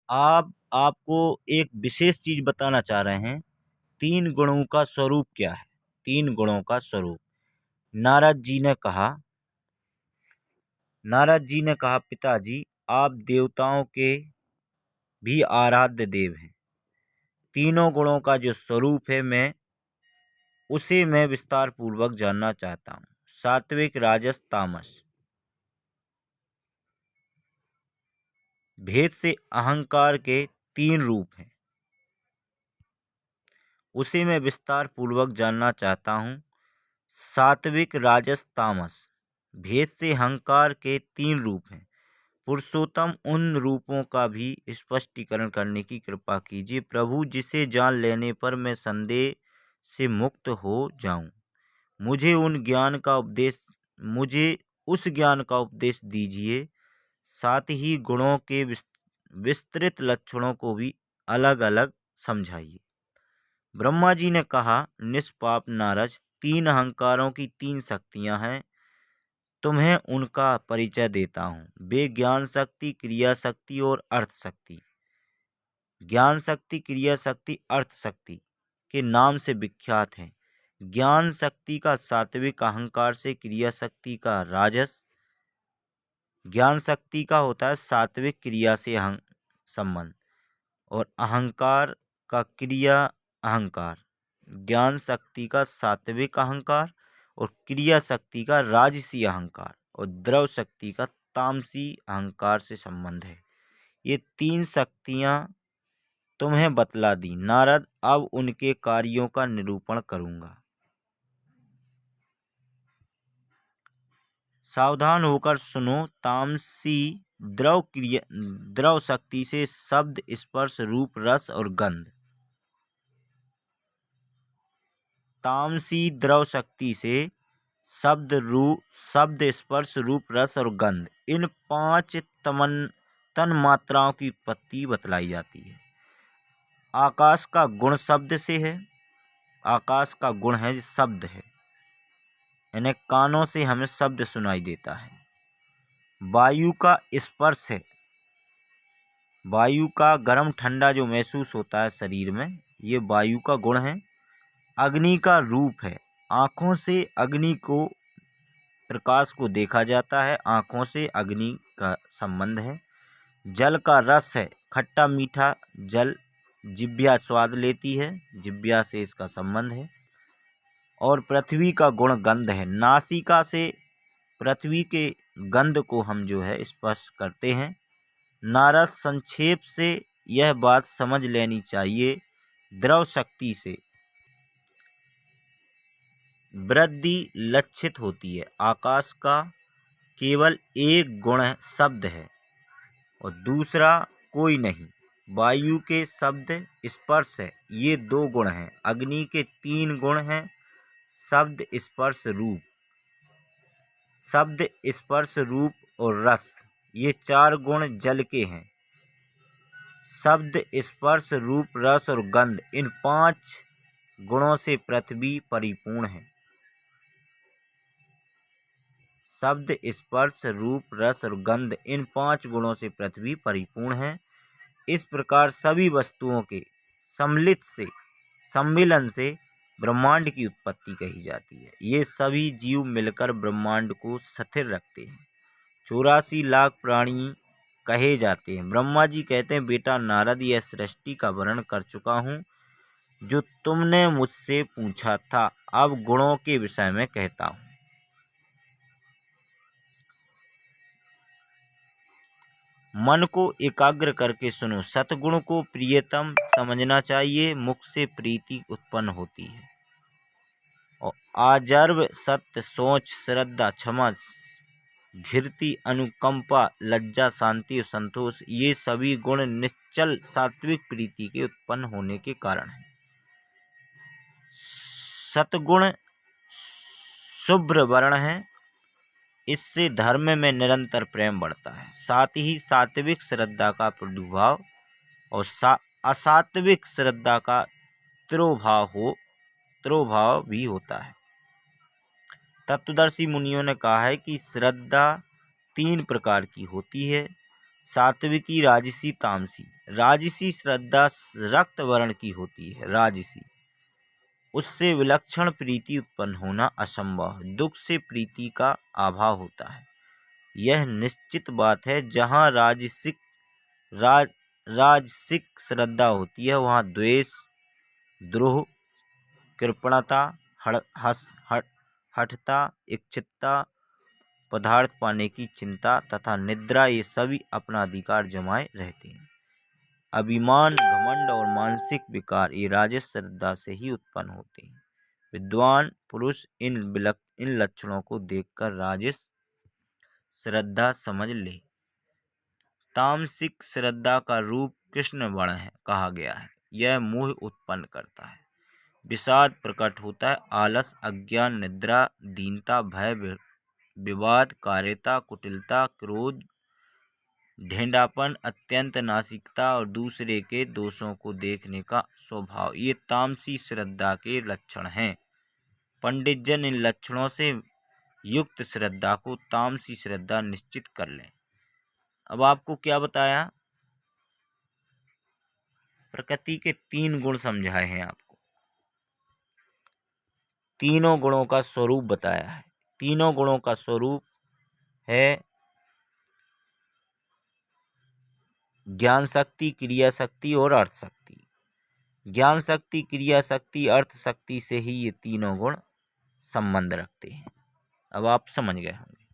आपको एक विशेष चीज बताना चाह रहे हैं। तीन गुणों का स्वरूप क्या है? तीन गुणों का स्वरूप। नारद जी ने कहा पिताजी, आप देवताओं के भी आराध्य देव हैं। तीनों गुणों का जो स्वरूप है उसे मैं विस्तार पूर्वक जानना चाहता हूँ। सात्विक, राजस, तामस। भेद से अहंकार के तीन रूप हैं, उसे मैं विस्तार पूर्वक जानना चाहता हूँ। सात्विक, राजस, तामस। भेद से अहंकार के तीन रूप हैं। पुरुषोत्तम, उन रूपों का भी स्पष्टीकरण करने की कृपा कीजिए प्रभु, जिसे जान लेने पर मैं संदेह से मुक्त हो जाऊं। मुझे उस ज्ञान का उपदेश दीजिए। साथ ही गुणों के विस्तृत लक्षणों को भी अलग अलग समझाइए। ब्रह्मा जी ने कहा, निष्पाप नारद, तीन अहंकारों की तीन शक्तियां हैं। तुम्हें उनका परिचय देता हूँ। वे ज्ञान शक्ति, क्रिया शक्ति और अर्थ शक्ति। ज्ञान शक्ति, क्रिया शक्ति, अर्थ शक्ति के नाम से विख्यात हैं। ज्ञान शक्ति का सात्विक, अहंकार से क्रिया शक्ति का राजस। ज्ञान शक्ति का होता है सात्विक, क्रिया से संबंध, और अहंकार का क्रिया अहंकार। ज्ञान शक्ति का सात्विक अहंकार और क्रिया शक्ति का राजसी अहंकार, और द्रव शक्ति का तामसी अहंकार से संबंध है। ये तीन शक्तियां तुम्हें बतला दी नारद, अब उनके कार्यों का निरूपण करूंगा। सावधान होकर सुनो। तामसी द्रव शक्ति से शब्द, स्पर्श, रूप, रस और गंध। तामसी द्रव शक्ति से शब्द, स्पर्श, रूप, रस और गंध, इन पांच तन मात्राओं की उत्पत्ति बतलाई जाती है। आकाश का गुण शब्द से है। आकाश का गुण है शब्द है, यानी कानों से हमें शब्द सुनाई देता है। वायु का स्पर्श है। वायु का गर्म ठंडा जो महसूस होता है शरीर में, ये वायु का गुण है। अग्नि का रूप है। आँखों से अग्नि को, प्रकाश को देखा जाता है। आँखों से अग्नि का संबंध है। जल का रस है। खट्टा मीठा जल जिह्वा स्वाद लेती है, जिह्वा से इसका संबंध है। और पृथ्वी का गुण गंध है। नासिका से पृथ्वी के गंध को हम जो है स्पर्श करते हैं। नारद, संक्षेप से यह बात समझ लेनी चाहिए। द्रव शक्ति से वृद्धि लक्षित होती है। आकाश का केवल एक गुण शब्द है और दूसरा कोई नहीं। वायु के शब्द, स्पर्श है, ये दो गुण हैं। अग्नि के तीन गुण हैं, शब्द, स्पर्श, रूप। शब्द, स्पर्श, रूप और रस, ये चार गुण जल के हैं। शब्द, स्पर्श, रूप, रस और गंध, इन पांच गुणों से पृथ्वी परिपूर्ण है। शब्द, स्पर्श, रूप, रस और गंध, इन पांच गुणों से पृथ्वी परिपूर्ण है। इस प्रकार सभी वस्तुओं के सम्मिलन से ब्रह्मांड की उत्पत्ति कही जाती है। ये सभी जीव मिलकर ब्रह्मांड को स्थिर रखते हैं। 84 लाख प्राणी कहे जाते हैं। ब्रह्मा जी कहते हैं, बेटा नारद, यह सृष्टि का वर्णन कर चुका हूँ जो तुमने मुझसे पूछा था। अब गुणों के विषय में कहता हूँ। मन को एकाग्र करके सुनो। सतगुण को प्रियतम समझना चाहिए। मुख से प्रीति उत्पन्न होती है। और आजर्व, सत्य, सोच, श्रद्धा, क्षमा, घृति, अनुकंपा, लज्जा, शांति और संतोष, ये सभी गुण निश्चल सात्विक प्रीति के उत्पन्न होने के कारण हैं। सतगुण शुभ्र वर्ण है, इससे धर्म में निरंतर प्रेम बढ़ता है। साथ ही सात्विक श्रद्धा का प्रादुर्भाव और असात्विक श्रद्धा का तिरोभाव भी होता है। तत्वदर्शी मुनियों ने कहा है कि श्रद्धा तीन प्रकार की होती है, सात्विकी, राजसी, तामसी। राजसी श्रद्धा रक्त वर्ण की होती है। राजसी, उससे विलक्षण प्रीति उत्पन्न होना असंभव है। दुख से प्रीति का अभाव होता है, यह निश्चित बात है। जहाँ राजसिक श्रद्धा होती है वहाँ द्वेष, द्रोह, कृपणता, हठता, इच्छितता, पदार्थ पाने की चिंता तथा निद्रा, ये सभी अपना अधिकार जमाए रहते हैं। अभिमान, घमंड और मानसिक विकार ये राजस श्रद्धा से ही उत्पन्न होते हैं। विद्वान पुरुष इन लक्षणों को देखकर राजस श्रद्धा समझ ले। तामसिक श्रद्धा का रूप कृष्ण वर्ण है कहा गया है। यह मोह उत्पन्न करता है, विषाद प्रकट होता है, आलस, अज्ञान, निद्रा, दीनता, भय, विवाद, कार्यता, कुटिलता, क्रोध, ढेंढापन, अत्यंत नासिकता और दूसरे के दोषों को देखने का स्वभाव, ये तामसी श्रद्धा के लक्षण हैं। पंडित जन इन लक्षणों से युक्त श्रद्धा को तामसी श्रद्धा निश्चित कर लें। अब आपको क्या बताया? प्रकृति के 3 गुण समझाए हैं आपको, तीनों गुणों का स्वरूप बताया है। तीनों गुणों का स्वरूप है ज्ञान शक्ति, क्रिया शक्ति और अर्थ शक्ति। ज्ञान शक्ति, क्रिया शक्ति, अर्थ शक्ति से ही ये तीनों गुण संबंध रखते हैं। अब आप समझ गए होंगे।